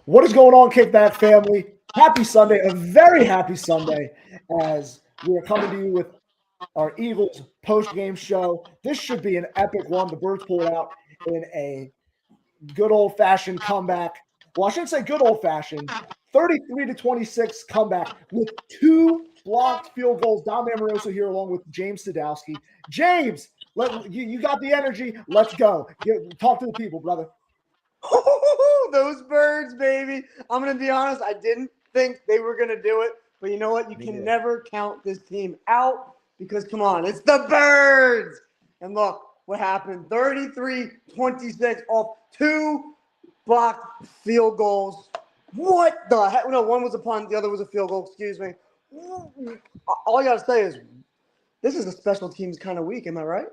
What is going on, Kickback family? Happy Sunday, a very happy Sunday, as we are coming to you with our Eagles post-game show. This should be an epic one. The Birds pulled out in a good old-fashioned comeback. Well, I shouldn't say good old-fashioned. 33-26 comeback with two blocked field goals. Dom Amoroso here along with James Sadowski. James, you got the energy. Let's go. Talk to the people, brother. Those Birds, baby. I'm going to be honest. I didn't think they were going to do it. But you know what? You can never count this team out because, come on, it's the Birds. And look what happened. 33-26 off two blocked field goals. What the heck? No, one was a punt. The other was a field goal. Excuse me. All I got to say is this is a special teams kind of week. Am I right?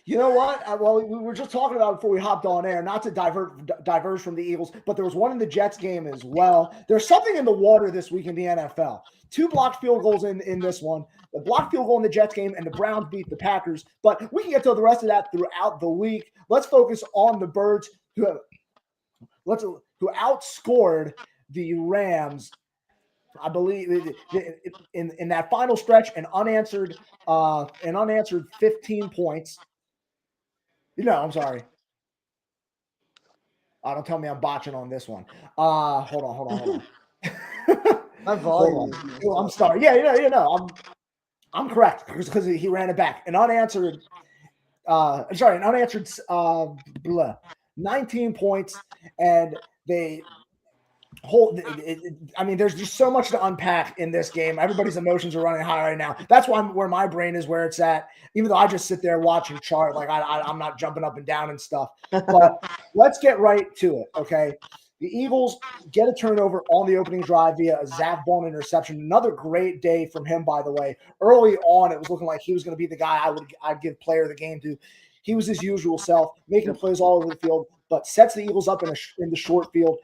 You know what? Well, we were just talking about it before we hopped on air, not to diverge from the Eagles, but there was one in the Jets game as well. There's something in the water this week in the NFL. Two blocked field goals in this one. The blocked field goal in the Jets game, and the Browns beat the Packers. But we can get to the rest of that throughout the week. Let's focus on the Birds, who outscored the Rams, I believe, in that final stretch, an unanswered 15 points. No, I'm sorry. Don't tell me I'm botching on this one. Hold on. My volume. I'm sorry. Yeah, I'm correct because he ran it back. An unanswered 19 points, and they there's just so much to unpack in this game. Everybody's emotions are running high right now. That's where my brain is where it's at. Even though I just sit there watching chart, like I'm not jumping up and down and stuff. But let's get right to it, okay? The Eagles get a turnover on the opening drive via a Zach Bond interception. Another great day from him, by the way. Early on, it was looking like he was going to be the guy I'd give player of the game to. He was his usual self, making plays all over the field, but sets the Eagles up in the short field.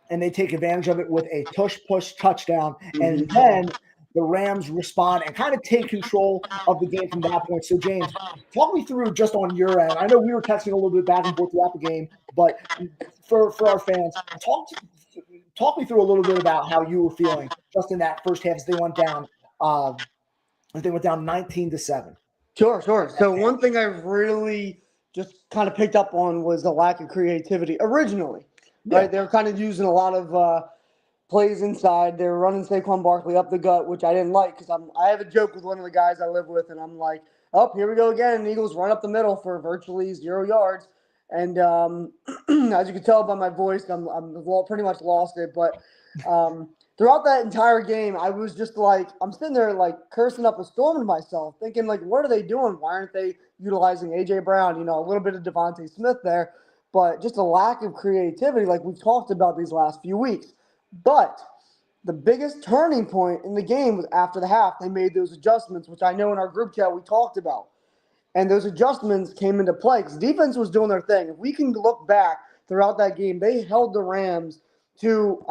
And they take advantage of it with a tush-push touchdown. And then the Rams respond and kind of take control of the game from that point. So, James, talk me through just on your end. I know we were texting a little bit back and forth throughout the game, but for our fans, talk me through a little bit about how you were feeling just in that first half as they went down 19-7. Sure. So one thing I really just kind of picked up on was the lack of creativity originally. Yeah. Right, they were kind of using a lot of plays inside. They were running Saquon Barkley up the gut, which I didn't like because I have a joke with one of the guys I live with, and I'm like, "Oh, here we go again." And Eagles run up the middle for virtually 0 yards. And as you can tell by my voice, I'm pretty much lost it. But throughout that entire game, I was just like, I'm sitting there like cursing up a storm to myself, thinking like, what are they doing? Why aren't they utilizing A.J. Brown? A little bit of Devontae Smith there. But just a lack of creativity like we've talked about these last few weeks. But the biggest turning point in the game was after the half. They made those adjustments, which I know in our group chat we talked about. And those adjustments came into play because defense was doing their thing. If we can look back throughout that game, they held the Rams to,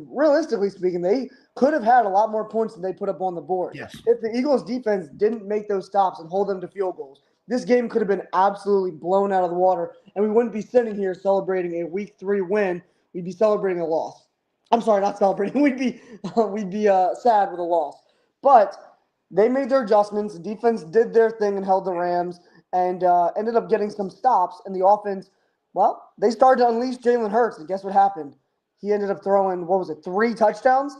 realistically speaking, they could have had a lot more points than they put up on the board. Yes. If the Eagles defense didn't make those stops and hold them to field goals, this game could have been absolutely blown out of the water, and we wouldn't be sitting here celebrating a Week 3 win. We'd be celebrating a loss. I'm sorry, not celebrating. We'd be sad with a loss. But they made their adjustments. The defense did their thing and held the Rams and ended up getting some stops. And the offense, well, they started to unleash Jalen Hurts, and guess what happened? He ended up throwing, 3 touchdowns?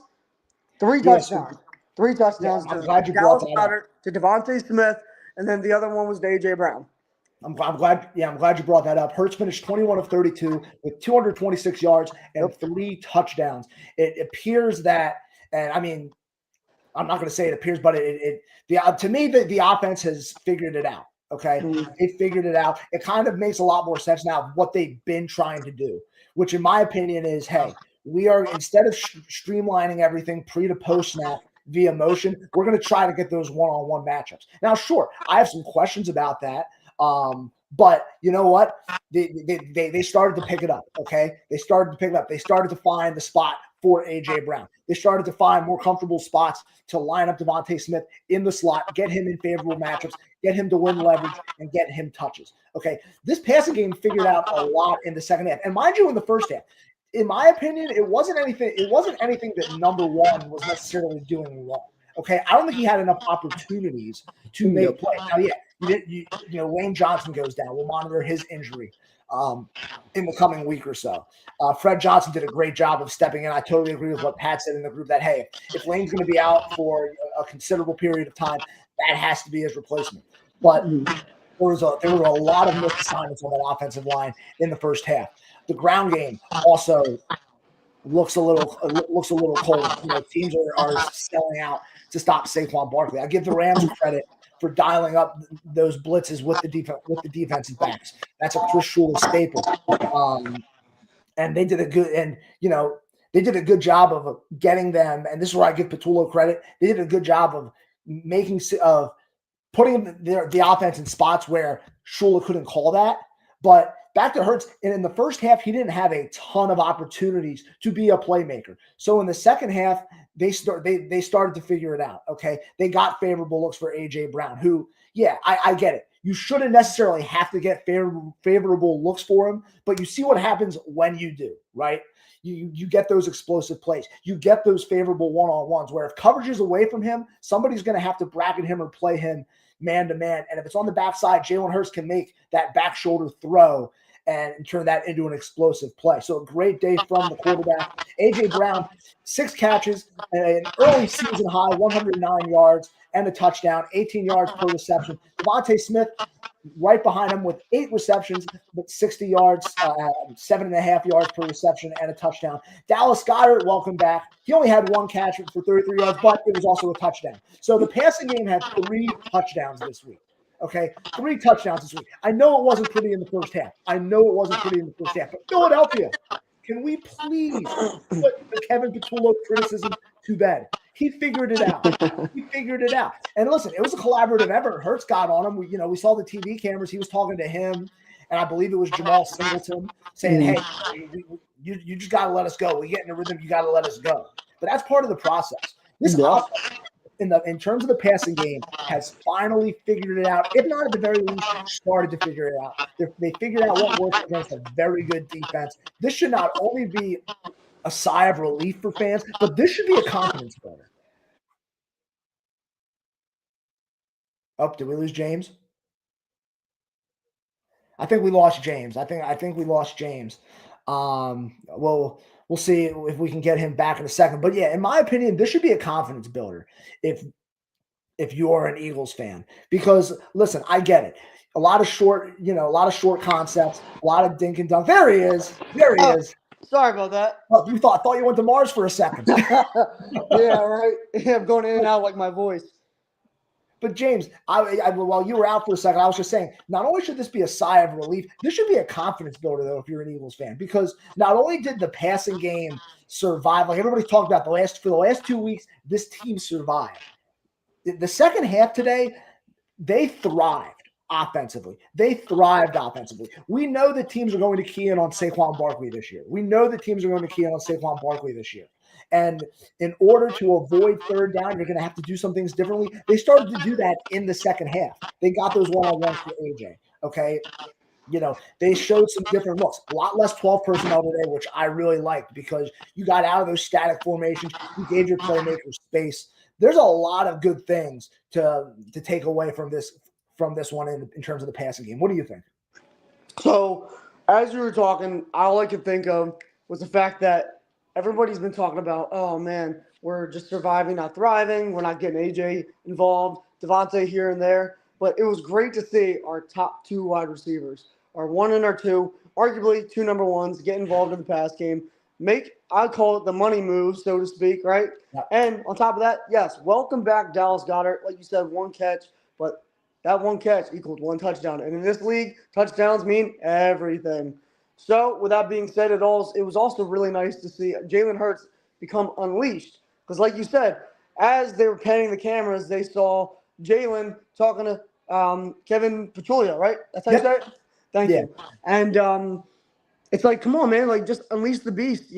3 touchdowns. 3 touchdowns I'm glad you brought that up. To Devontae Smith. And then the other one was to A.J. Brown. I'm glad you brought that up. Hurts finished 21 of 32 with 226 yards and 3 touchdowns. It appears that, and I'm not going to say it appears, but to me, the offense has figured it out. Okay, They figured it out. It kind of makes a lot more sense now what they've been trying to do, which in my opinion is, hey, we are, instead of streamlining everything pre to post snap via motion, we're going to try to get those one-on-one matchups. Now, sure, I have some questions about that, but you know what? They started to pick it up, okay? They started to find the spot for A.J. Brown. They started to find more comfortable spots to line up Devontae Smith in the slot, get him in favorable matchups, get him to win leverage, and get him touches, okay? This passing game figured out a lot in the second half. And mind you, in the first half, in my opinion, it wasn't anything that number one was necessarily doing wrong. Okay, I don't think he had enough opportunities to make plays. Now, yeah, Lane Johnson goes down. We'll monitor his injury in the coming week or so. Fred Johnson did a great job of stepping in. I totally agree with what Pat said in the group that, hey, if Lane's going to be out for a considerable period of time, that has to be his replacement. But there were a lot of missed assignments on that offensive line in the first half. The ground game also looks a little cold. Teams are selling out to stop Saquon Barkley. I give the Rams credit for dialing up those blitzes with the defensive backs. That's a Chris Shula staple. And they did a good job of getting them. And this is where I give Patullo credit. They did a good job of putting the offense in spots where Shula couldn't call that. But back to Hurts, in the first half, he didn't have a ton of opportunities to be a playmaker. So in the second half, they started to figure it out. Okay, they got favorable looks for AJ Brown, who, yeah, I get it. You shouldn't necessarily have to get favorable looks for him, but you see what happens when you do, right? You get those explosive plays. You get those favorable one-on-ones where if coverage is away from him, somebody's going to have to bracket him or play him man-to-man. And if it's on the backside, Jalen Hurts can make that back shoulder throw and turn that into an explosive play. So a great day from the quarterback. A.J. Brown, 6 catches, an early season high, 109 yards, and a touchdown, 18 yards per reception. Devontae Smith right behind him with 8 receptions, but 60 yards, 7.5 yards per reception, and a touchdown. Dallas Goedert, welcome back. He only had 1 catch for 33 yards, but it was also a touchdown. So the passing game had 3 touchdowns this week. Okay, 3 touchdowns this week. I know it wasn't pretty in the first half. But Philadelphia, can we please put the Kevin Patullo criticism to bed? He figured it out. And listen, it was a collaborative effort. Hurts got on him. We saw the TV cameras. He was talking to him, and I believe it was Jamal Singleton saying, hey, you just got to let us go. We get in the rhythm. You got to let us go. But that's part of the process. This offense, in terms of the passing game, has finally figured it out. If not at the very least, started to figure it out. They figured out what works against a very good defense. This should not only be a sigh of relief for fans, but this should be a confidence builder. Oh, did we lose James? I think we lost James. I think we lost James. Well, we'll see if we can get him back in a second. But yeah, in my opinion, this should be a confidence builder if you're an Eagles fan. Because listen, I get it. A lot of short concepts, a lot of dink and dunk. There he is. Sorry about that. Oh, you thought you went to Mars for a second. Yeah, right. Yeah, I'm going in and out like my voice. But James, while you were out for a second, I was just saying, not only should this be a sigh of relief, this should be a confidence builder, though, if you're an Eagles fan, because not only did the passing game survive, like everybody's talked about for the last 2 weeks, this team survived. The second half today, they thrived offensively. We know that teams are going to key in on Saquon Barkley this year. And in order to avoid third down, you're going to have to do some things differently. They started to do that in the second half. They got those one-on-ones for AJ, okay? They showed some different looks. A lot less 12 personnel today, which I really liked because you got out of those static formations. You gave your playmakers space. There's a lot of good things to take away from this one in terms of the passing game. What do you think? So, as you were talking, all I could think of was the fact that everybody's been talking about, oh, man, we're just surviving, not thriving. We're not getting AJ involved, Devontae here and there. But it was great to see our top 2 wide receivers, our 1 and our 2, arguably 2 number 1s, get involved in the pass game, I call it the money move, so to speak, right? Yeah. And on top of that, yes, welcome back Dallas Goedert. Like you said, 1 catch, but that 1 catch equaled 1 touchdown. And in this league, touchdowns mean everything. So with that being said, it was also really nice to see Jalen Hurts become unleashed. Because like you said, as they were panning the cameras, they saw Jalen talking to Kevin Patullo, right? That's how you say it? Thank you. And it's like, come on, man, like just unleash the beast,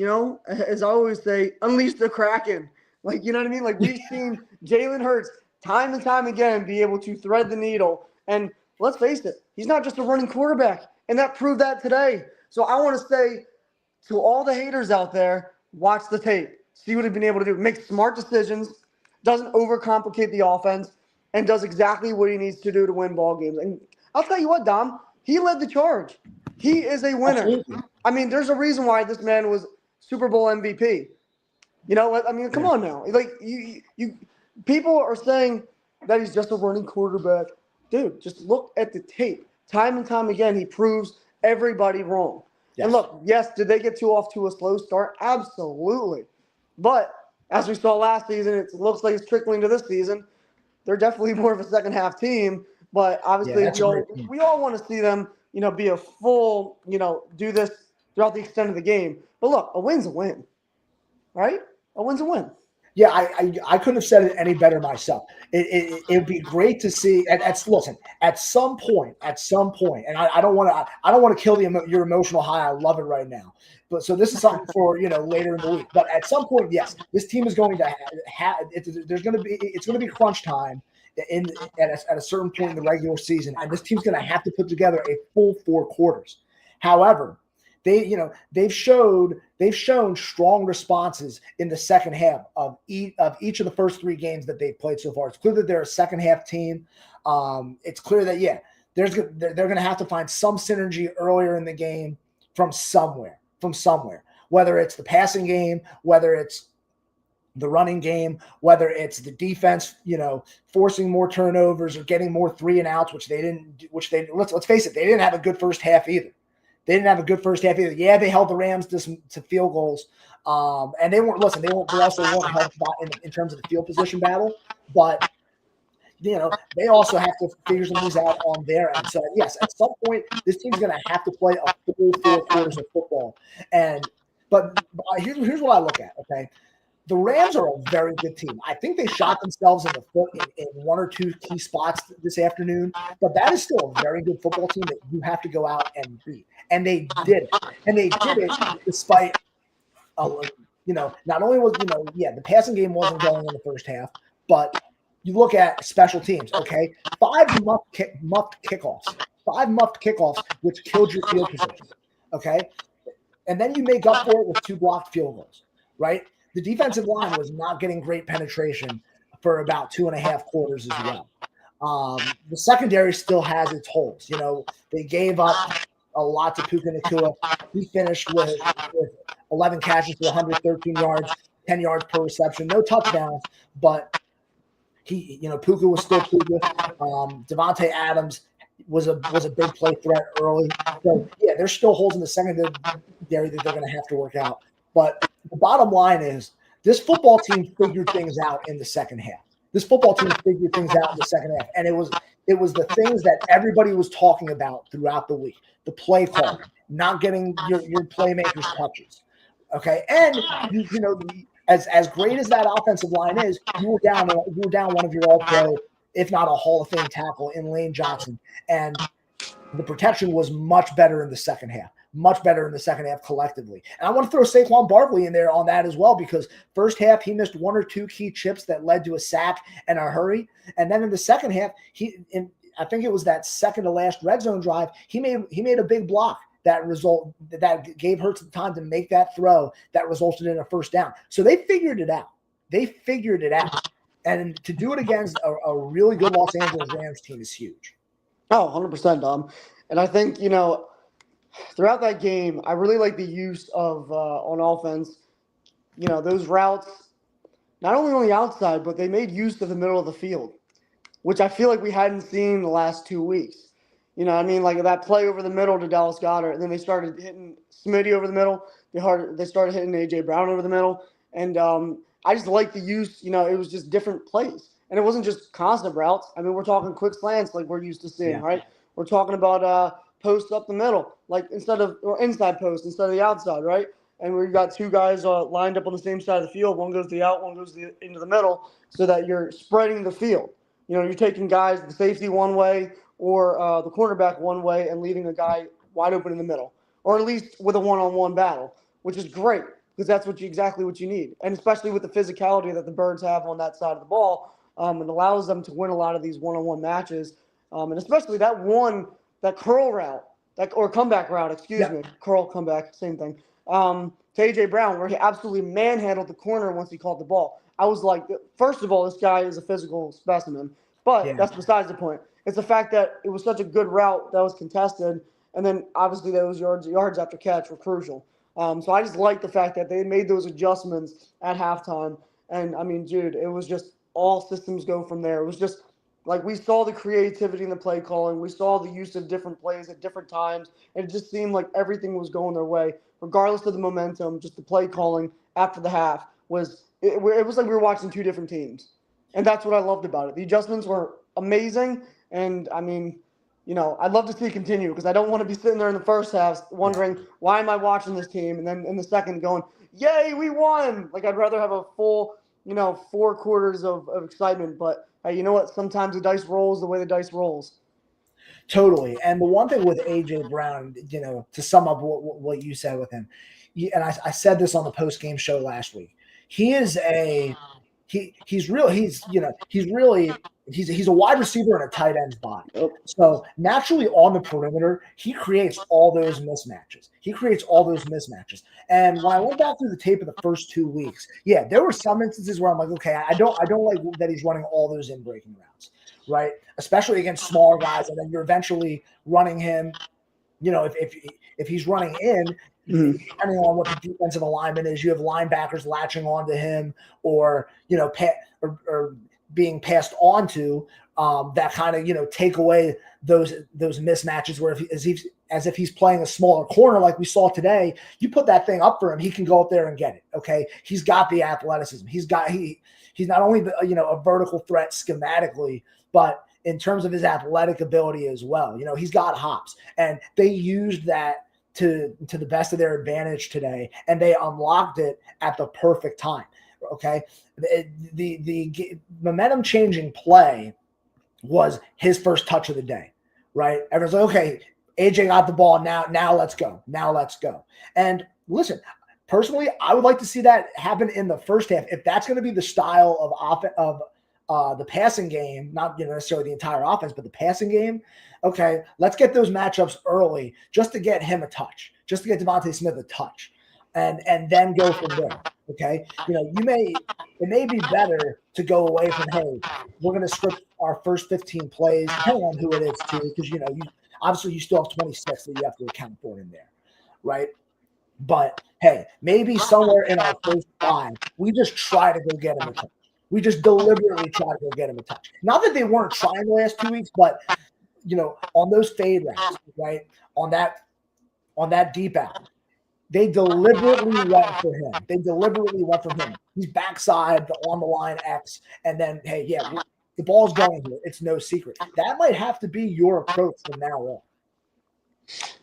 As I always say, unleash the Kraken. Like, you know what I mean? Like we've seen Jalen Hurts time and time again be able to thread the needle. And let's face it, he's not just a running quarterback. And that proved that today. So I want to say to all the haters out there, watch the tape. See what he's been able to do. Make smart decisions, doesn't overcomplicate the offense, and does exactly what he needs to do to win ball games. And I'll tell you what, Dom, he led the charge. He is a winner. Absolutely. I mean, there's a reason why this man was Super Bowl MVP. You know, I mean, come on now. Like you people are saying that he's just a running quarterback. Dude, just look at the tape. Time and time again, he proves everybody wrong. Yes. And look, yes, did they get off to a slow start? Absolutely. But as we saw last season, it looks like it's trickling to this season. They're definitely more of a second half team. But obviously, we all want to see them, be a full, do this throughout the extent of the game. But look, a win's a win, right? A win's a win. Yeah, I couldn't have said it any better myself. It would be great to see. Listen, at some point, and I don't want to kill your emotional high. I love it right now. But so this is something for later in the week. But at some point, yes, this team is going to have. It's going to be crunch time at a certain point in the regular season, and this team's going to have to put together a full 4 quarters. However, they've shown strong responses in the second half of each of the first 3 games that they've played so far. It's clear that they're a second half team. It's clear that they're going to have to find some synergy earlier in the game from somewhere, whether it's the passing game, whether it's the running game, whether it's the defense, forcing more turnovers or getting more 3 and outs, which let's face it, they didn't have a good first half either. Yeah, they held the Rams to field goals. And they weren't also helped in terms of the field position battle, but they also have to figure some things out on their end. So yes, at some point, this team's going to have to play a full 4 quarters of football. But here's what I look at. Okay, the Rams are a very good team. I think they shot themselves in the foot in 1 or 2 key spots this afternoon, but that is still a very good football team that you have to go out and beat. And they did it. And they did it despite, not only was, the passing game wasn't going in the first half, but you look at special teams, okay? 5 muffed kickoffs, which killed your field position, okay? And then you make up for it with 2 blocked field goals, right? The defensive line was not getting great penetration for about 2.5 quarters as well. The secondary still has its holes. They gave up a lot to Puka Nacua. He finished with 11 catches for 113 yards, 10 yards per reception, no touchdowns, but Puka was still Puka. Devontae Adams was a big play threat early. So yeah, there's still holes in the secondary that they're going to have to work out. But the bottom line is this football team figured things out in the second half. And it was the things that everybody was talking about throughout the week. The play call, not getting your playmakers touches. Okay. And as great as that offensive line is, you were down one of your all-pro, if not a Hall of Fame tackle in Lane Johnson. And the protection was much better in the second half. Collectively. And I want to throw Saquon Barkley in there on that as well, because first half he missed 1 or 2 key chips that led to a sack and a hurry. And then in the second half, I think it was that second to last red zone drive, he made a big block that gave Hurts the time to make that throw that resulted in a first down. So they figured it out. And to do it against a really good Los Angeles Rams team is huge. Oh, 100%, Dom. And I think, throughout that game, I really like the use of, on offense, those routes, not only on the outside, but they made use of the middle of the field, which I feel like we hadn't seen the last 2 weeks. Like that play over the middle to Dallas Goedert, and then they started hitting Smitty over the middle. They started hitting A.J. Brown over the middle. And I just like the use, it was just different plays. And it wasn't just constant routes. I mean, we're talking quick slants like we're used to seeing, right? We're talking about post up the middle, like inside post instead of the outside, right? And we've got 2 guys lined up on the same side of the field. One goes to the out, one goes into the middle, so that you're spreading the field. You're taking guys, the safety one way or the cornerback one way, and leaving a guy wide open in the middle, or at least with a one-on-one battle, which is great because that's exactly what you need. And especially with the physicality that the Birds have on that side of the ball, it allows them to win a lot of these one-on-one matches. And especially that curl route or comeback route, excuse me, curl comeback, same thing. To AJ Brown, where he absolutely manhandled the corner once he caught the ball. I was like, first of all, this guy is a physical specimen, but that's besides the point. It's the fact that it was such a good route that was contested, and then obviously those yards after catch were crucial. So I just like the fact that they made those adjustments at halftime, and I mean, dude, it was just all systems go from there. It was just like we saw the creativity in the play calling, we saw the use of different plays at different times, and it just seemed like everything was going their way, regardless of the momentum. Just the play calling after the half was it was like we were watching two different teams, and that's what I loved about it. The adjustments were amazing, and I mean, I'd love to see it continue because I don't want to be sitting there in the first half wondering why am I watching this team, and then in the second going, yay, we won! Like I'd rather have a full 4 quarters of excitement, but hey, you know what? Sometimes the dice rolls the way the dice rolls. Totally. And the one thing with AJ Brown, to sum up what you said with him, and I said this on the post game show last week. He is he's a wide receiver in a tight end's body. So naturally on the perimeter, he creates all those mismatches. And when I went back through the tape of the first 2 weeks, there were some instances where I'm like, okay, I don't like that he's running all those in breaking routes, right? Especially against smaller guys, and then you're eventually running him. If he's running in, depending on what the defensive alignment is, you have linebackers latching onto him, or or being passed on to that kind of take away those mismatches where as if he's playing a smaller corner like we saw today, you put that thing up for him, he can go up there and get it. Okay, he's got the athleticism. He's not only a vertical threat schematically, but in terms of his athletic ability as well. He's got hops, and they used that to the best of their advantage today, and they unlocked it at the perfect time. Okay, the momentum changing play was his first touch of the day, right? Everyone's like, okay, AJ got the ball, now let's go. And listen, personally, I would like to see that happen in the first half. If that's going to be the style of the passing game, not necessarily the entire offense, but the passing game, okay, let's get those matchups early just to get him a touch, just to get Devontae Smith a touch, and then go from there. Okay, it may be better to go away from, hey, we're going to script our first 15 plays, depending on who it is too, because obviously you still have 26 that you have to account for in there, right? But hey, maybe somewhere in our first 5, we just try to go get him a touch. We just deliberately try to go get him a touch. Not that they weren't trying the last 2 weeks, but on those fade routes, right? On that deep out, they deliberately went for him. He's backside, on the line X, and then hey, the ball's going here. It's no secret. That might have to be your approach from now on.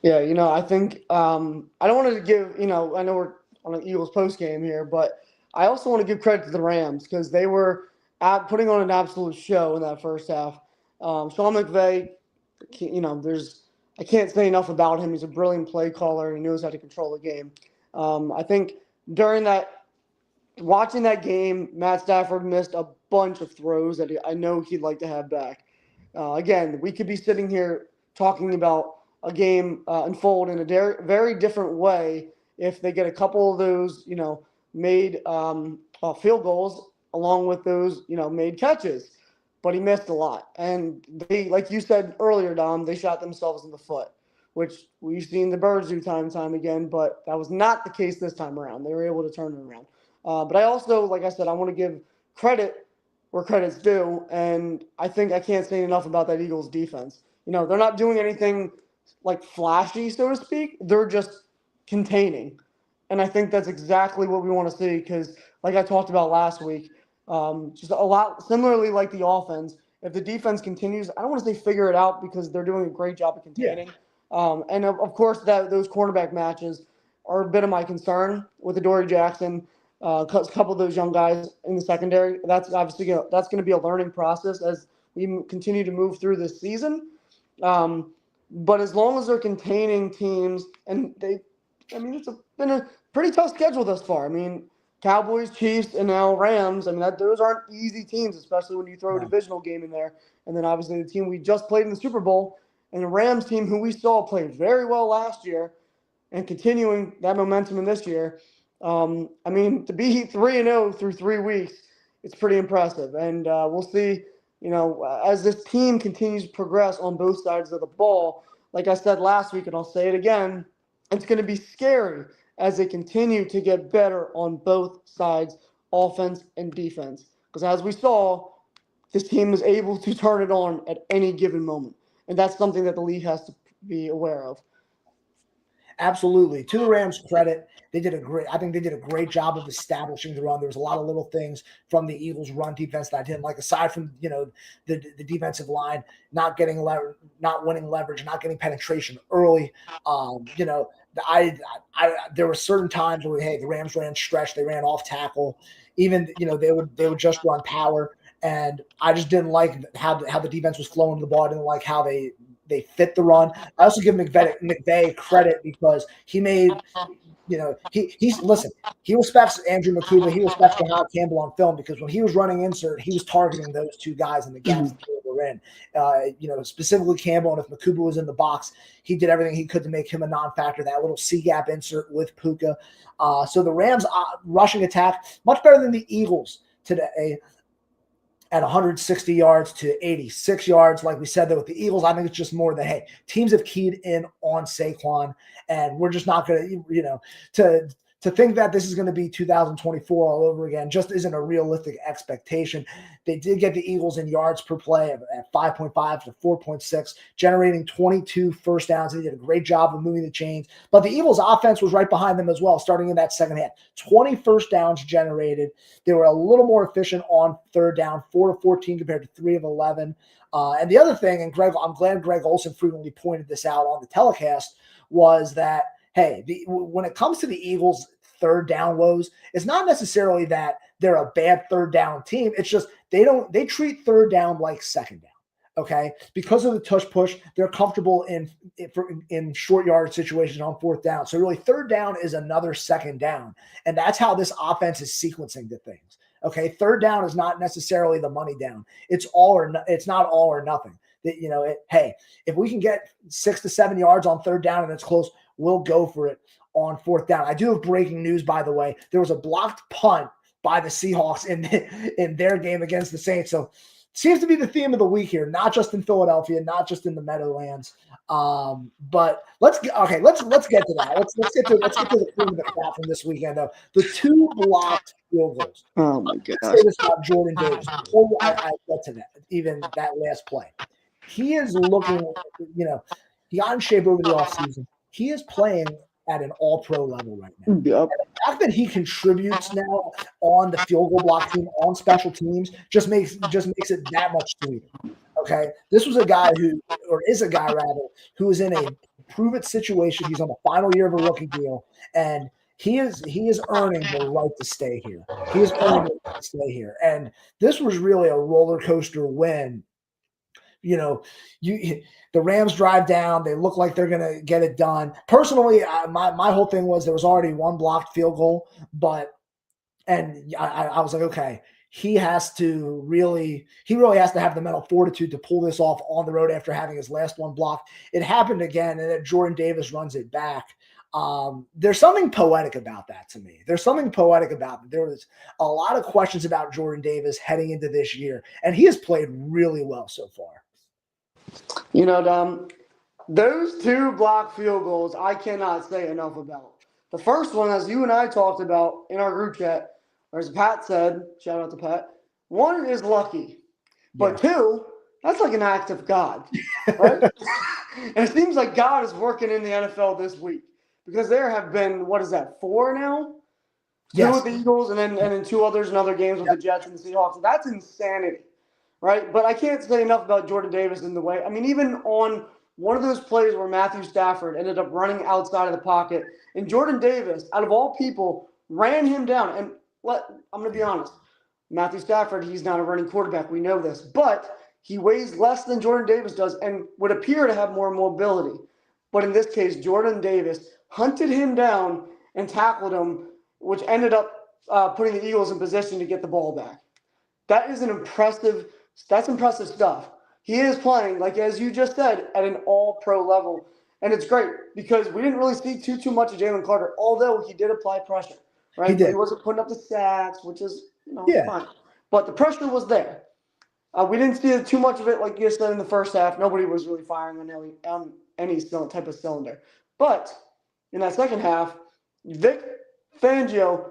Yeah, I think I don't want to give I know we're on an Eagles post game here, but I also want to give credit to the Rams because they were putting on an absolute show in that first half. Sean McVay, I can't say enough about him. He's a brilliant play caller. He knows how to control the game. I think during watching that game, Matt Stafford missed a bunch of throws that I know he'd like to have back. Again, we could be sitting here talking about a game unfold in a very different way if they get a couple of those, made field goals along with those, made catches. But he missed a lot. And they, like you said earlier, Dom, they shot themselves in the foot, which we've seen the Birds do time and time again, but that was not the case this time around. They were able to turn it around. But I also, like I said, I want to give credit where credit's due, and I think I can't say enough about that Eagles defense. They're not doing anything like flashy, so to speak. They're just containing. And I think that's exactly what we want to see because, like I talked about last week, just a lot similarly like the offense. If the defense continues, I don't want to say figure it out because they're doing a great job of containing. Yeah. And of course, those cornerback matches are a bit of my concern with Adoree Jackson, a couple of those young guys in the secondary. That's obviously that's going to be a learning process as we continue to move through this season. But as long as they're containing teams, and it's been a pretty tough schedule thus far. Cowboys, Chiefs, and now Rams. Those aren't easy teams, especially when you throw a divisional game in there. And then obviously the team we just played in the Super Bowl, And the Rams team, who we saw play very well last year and continuing that momentum in this year, I mean, to be 3-0 through 3 weeks, it's pretty impressive. And we'll see, as this team continues to progress on both sides of the ball, like I said last week, and I'll say it again, it's going to be scary as they continue to get better on both sides, offense and defense. Because as we saw, this team is able to turn it on at any given moment. And that's something that the league has to be aware of. Absolutely. To the Rams' credit, I think they did a great job of establishing the run. There was a lot of little things from the Eagles' run defense that I didn't like, aside from, the defensive line not getting not winning leverage, not getting penetration early. There were certain times where, hey, the Rams ran stretch, they ran off tackle. Even, they would just run power. And I just didn't like how the defense was flowing the ball. I didn't like how they fit the run. I also give McVay credit because he made, he respects Andrew Makuba. He respects Jahad Campbell on film because when he was running insert, he was targeting those two guys in the gaps that they were in. Specifically Campbell, and if Makuba was in the box, he did everything he could to make him a non-factor, that little C-gap insert with Puka. So the Rams' rushing attack, much better than the Eagles today, at 160 yards to 86 yards. Like we said, though, with the Eagles, I think it's just more that, hey, teams have keyed in on Saquon, and we're just not going to, to think that this is going to be 2024 all over again just isn't a realistic expectation. They did get the Eagles in yards per play at 5.5 to 4.6, generating 22 first downs. They did a great job of moving the chains. But the Eagles' offense was right behind them as well, starting in that second half. 20 first downs generated. They were a little more efficient on third down, 4 of 14 compared to 3 of 11. And the other thing, and I'm glad Greg Olsen frequently pointed this out on the telecast, was that, hey, when it comes to the Eagles' third down woes, it's not necessarily that they're a bad third down team. It's just they treat third down like second down. Okay, because of the tush push, they're comfortable in short yard situations on fourth down. So really, third down is another second down, and that's how this offense is sequencing the things. Okay, third down is not necessarily the money down. It's not all or nothing. Hey, if we can get 6 to 7 yards on third down and it's close, we'll go for it on fourth down. I do have breaking news, by the way. There was a blocked punt by the Seahawks in their game against the Saints. So seems to be the theme of the week here, not just in Philadelphia, not just in the Meadowlands. But let's get to that. Let's get to the cream of the crop from this weekend, though. The 2 blocked field goals. Oh my goodness! Let's say this about Jordan Davis before I get to that. Even that last play, he is looking. He got in shape over the offseason. He is playing at an all-pro level right now. Yep. And the fact that he contributes now on the field goal block team, on special teams, just makes it that much sweeter. Okay, this was a guy who is in a prove-it situation. He's on the final year of a rookie deal, and he is earning the right to stay here. He is earning the right to stay here, and this was really a roller coaster win. The Rams drive down. They look like they're going to get it done. Personally, my whole thing was there was already 1 blocked field goal, and I was like, okay, he really has to have the mental fortitude to pull this off on the road after having his last one blocked. It happened again, and then Jordan Davis runs it back. There's something poetic about that to me. There was a lot of questions about Jordan Davis heading into this year, and he has played really well so far. Dom, those 2 blocked field goals, I cannot say enough about. The first one, as you and I talked about in our group chat, or as Pat said, shout out to Pat, 1 is lucky, but 2, that's like an act of God, right? And it seems like God is working in the NFL this week because there have been, 4 now? Yes. 2 with the Eagles and then 2 others in other games with the Jets and the Seahawks. That's insanity. Right, but I can't say enough about Jordan Davis in the way. I mean, even on one of those plays where Matthew Stafford ended up running outside of the pocket, and Jordan Davis, out of all people, ran him down. And I'm going to be honest, Matthew Stafford, he's not a running quarterback. We know this, but he weighs less than Jordan Davis does and would appear to have more mobility. But in this case, Jordan Davis hunted him down and tackled him, which ended up putting the Eagles in position to get the ball back. That's impressive stuff he is playing, like as you just said, at an all-pro level. And it's great because we didn't really see too much of Jalen Carter, although he did apply pressure, right? He But did. he wasn't putting up the stats, which is, Yeah. fine. But the pressure was there. We didn't see too much of it, like you said, in the first half. Nobody was really firing on any type of cylinder. But in that second half, Vic Fangio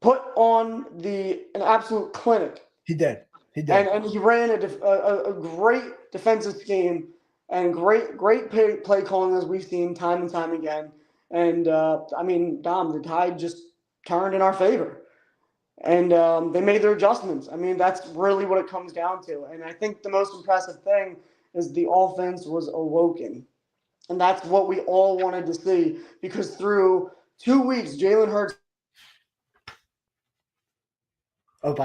put on an absolute clinic. He did. He did. And he ran a great defensive scheme and great play calling as we've seen time and time again. And I mean, Dom, the tide just turned in our favor. And they made their adjustments. I mean, that's really what it comes down to. And I think the most impressive thing is the offense was awoken. And that's what we all wanted to see, because through 2 weeks, Jalen Hurts. Oh,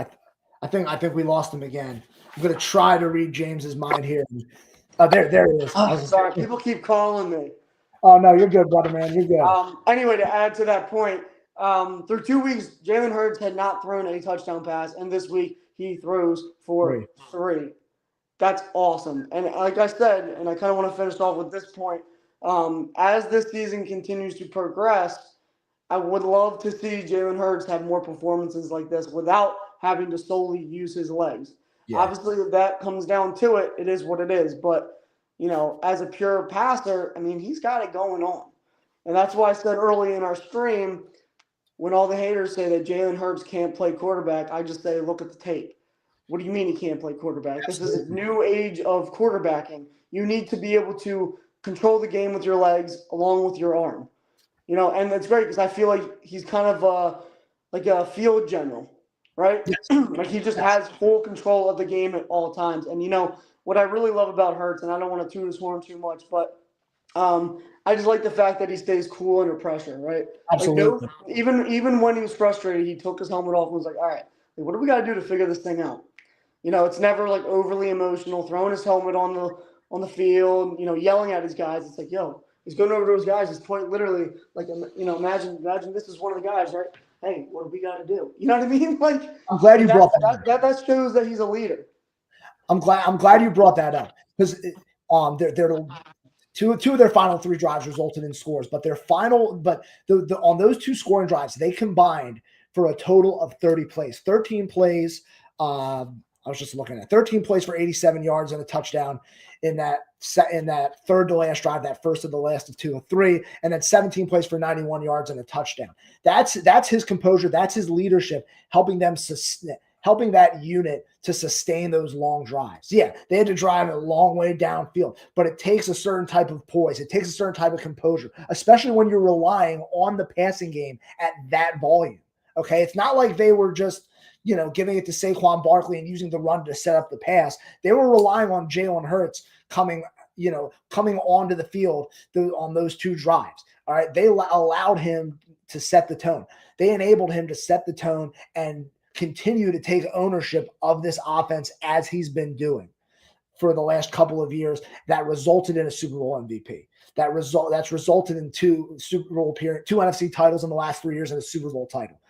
I think we lost him again. I'm going to try to read James's mind here. There it is. Oh, sorry, people keep calling me. Oh, no, you're good, brother, man. You're good. Anyway, to add to that point, through 2 weeks, Jalen Hurts had not thrown any touchdown pass, and this week he throws for three. That's awesome. And like I said, and I kind of want to finish off with this point, as this season continues to progress, I would love to see Jalen Hurts have more performances like this without having to solely use his legs. Yeah. Obviously, if that comes down to it, it is what it is. But, as a pure passer, I mean, he's got it going on. And that's why I said early in our stream, when all the haters say that Jalen Hurts can't play quarterback, I just say, look at the tape. What do you mean he can't play quarterback? Absolutely. This is a new age of quarterbacking. You need to be able to control the game with your legs along with your arm. And it's great because I feel like he's kind of like a field general, right? Yes. Like he just has full control of the game at all times. And, what I really love about Hurts, and I don't want to toot his horn too much, but I just like the fact that he stays cool under pressure, right? Absolutely. Like, even when he was frustrated, he took his helmet off and was like, all right, what do we got to do to figure this thing out? It's never like overly emotional, throwing his helmet on the field, yelling at his guys. It's like, yo, he's going over to his guys. His point literally, like, imagine this is one of the guys, right? Hey, what do we got to do? You know what I mean? Like, I'm glad you brought that shows that he's a leader. I'm glad you brought that up because they're two of their final 3 drives resulted in scores, but on those 2 scoring drives, they combined for a total of 30 plays, 13 plays. I was just looking at 13 plays for 87 yards and a touchdown in that third to last drive, that first of the last of 2 of 3, and then 17 plays for 91 yards and a touchdown. That's his composure. That's his leadership, helping that unit to sustain those long drives. Yeah, they had to drive a long way downfield, but it takes a certain type of poise. It takes a certain type of composure, especially when you're relying on the passing game at that volume. Okay, it's not like they were just giving it to Saquon Barkley and using the run to set up the pass. They were relying on Jalen Hurts coming onto the field on those 2 drives. All right, they allowed him to set the tone. They enabled him to set the tone and continue to take ownership of this offense as he's been doing for the last couple of years. That resulted in a Super Bowl MVP. That's resulted in 2 Super Bowl appearances, 2 NFC titles in the last 3 years, and a Super Bowl title,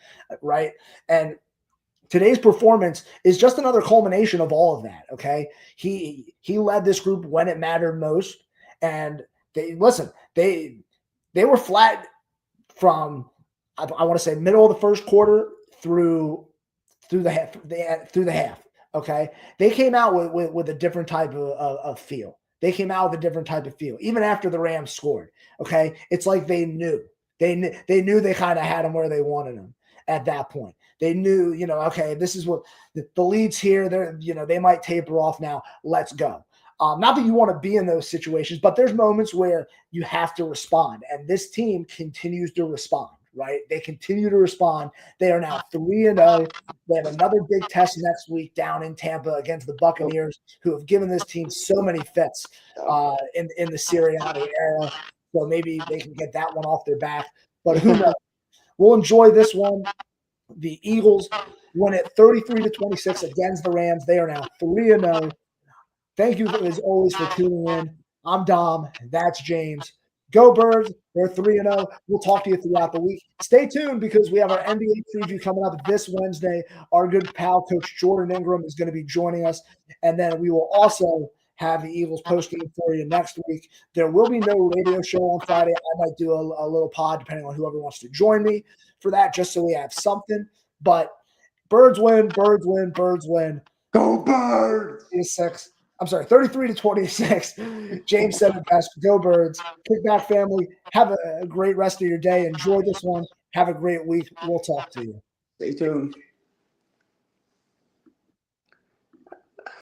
right? And today's performance is just another culmination of all of that. Okay, he led this group when it mattered most, and they were flat from I want to say middle of the first quarter through the half. Okay, they came out with a different type of feel. They came out with a different type of feel, even after the Rams scored. Okay, it's like they knew they kind of had them where they wanted them at that point. They knew, okay, this is what the lead's here. They might taper off now. Let's go. Not that you want to be in those situations, but there's moments where you have to respond, and this team continues to respond. Right? They continue to respond. They are now 3-0. They have another big test next week down in Tampa against the Buccaneers, who have given this team so many fits in the Sirianni era. So maybe they can get that one off their back. But who knows? We'll enjoy this one. The Eagles win it 33-26 against the Rams. They are now 3-0. Thank you, as always, for tuning in. I'm Dom. That's James. Go Birds. They're 3-0. We'll talk to you throughout the week. Stay tuned because we have our NBA preview coming up this Wednesday. Our good pal, Coach Jordan Ingram, is going to be joining us. And then we will also have the Eagles post-game for you next week. There will be no radio show on Friday. I might do a little pod depending on whoever wants to join me for that, just so we have something. But Birds win, Birds win, Birds win. Go Birds! 33-26. James said it best. Go Birds. Kickback family. Have a great rest of your day. Enjoy this one. Have a great week. We'll talk to you. Stay tuned.